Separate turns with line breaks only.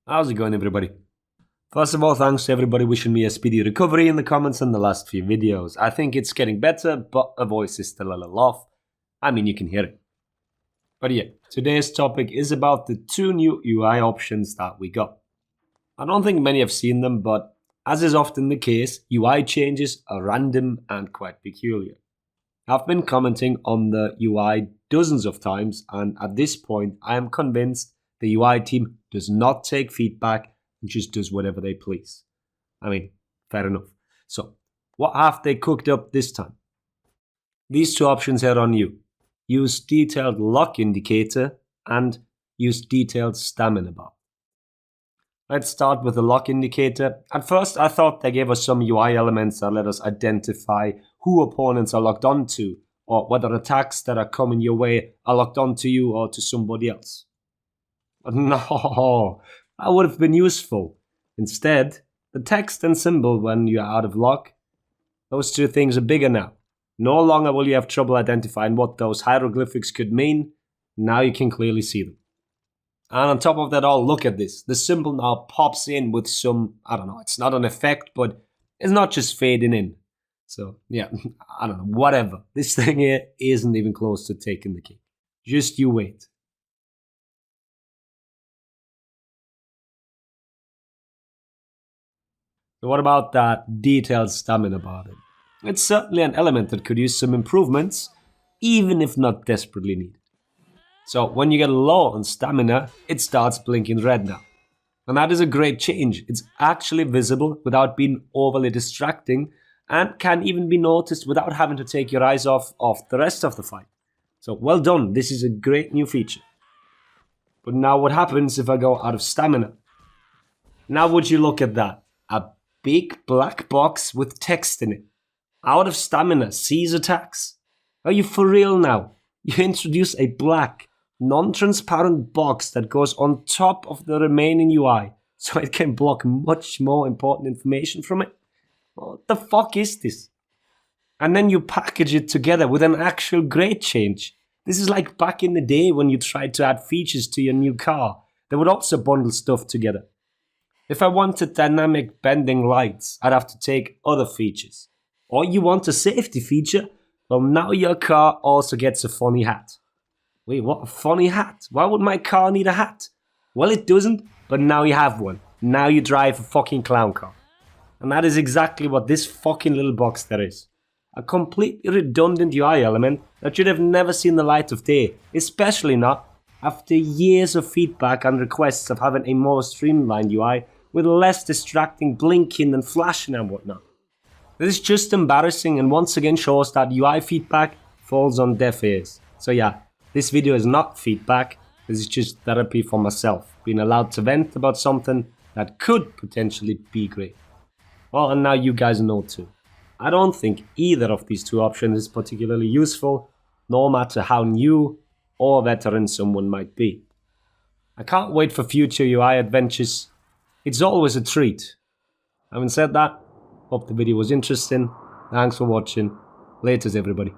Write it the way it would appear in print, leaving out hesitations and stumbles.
How's it going, everybody? First of all, thanks to everybody wishing me a speedy recovery in the comments on the last few videos. I think it's getting better, but the voice is still a little off. I mean, you can hear it. But yeah, today's topic is about the two new UI options that we got. I don't think many have seen them, but as is often the case, UI changes are random and quite peculiar. I've been commenting on the UI dozens of times, and at this point, I am convinced the UI team does not take feedback and just does whatever they please. I mean, fair enough. So, what have they cooked up this time? These two options here on you. Use detailed lock indicator and use detailed stamina bar. Let's start with the lock indicator. At first, I thought they gave us some UI elements that let us identify who opponents are locked onto, or whether attacks that are coming your way are locked onto you or to somebody else. But no, that would have been useful. Instead, the text and symbol when you're out of lock, those two things are bigger now. No longer will you have trouble identifying what those hieroglyphics could mean. Now you can clearly see them. And on top of that all, look at this. The symbol now pops in with some, I don't know, it's not an effect, but it's not just fading in. So, yeah, I don't know, whatever. This thing here isn't even close to taking the cake. Just you wait. So what about that detailed stamina bar then? It's certainly an element that could use some improvements, even if not desperately needed. So when you get low on stamina, it starts blinking red now. And that is a great change. It's actually visible without being overly distracting and can even be noticed without having to take your eyes off the rest of the fight. So well done, this is a great new feature. But now what happens if I go out of stamina? Now would you look at that? A big black box with text in it. Out of stamina, seize attacks. Are you for real now? You introduce a black, non-transparent box that goes on top of the remaining UI, so it can block much more important information from it? What the fuck is this? And then you package it together with an actual grade change. This is like back in the day when you tried to add features to your new car. They would also bundle stuff together. If I wanted dynamic bending lights, I'd have to take other features. Or you want a safety feature? Well, now your car also gets a funny hat. Wait, what? A funny hat? Why would my car need a hat? Well, it doesn't, but now you have one. Now you drive a fucking clown car. And that is exactly what this fucking little box there is. A completely redundant UI element that should have never seen the light of day, especially not after years of feedback and requests of having a more streamlined UI with less distracting blinking and flashing and whatnot. This is just embarrassing and once again shows that UI feedback falls on deaf ears. So yeah, this video is not feedback, this is just therapy for myself, being allowed to vent about something that could potentially be great. Well, and now you guys know too. I don't think either of these two options is particularly useful, no matter how new or veteran someone might be. I can't wait for future UI adventures. It's always a treat. Having said that, hope the video was interesting. Thanks for watching. Laters, everybody.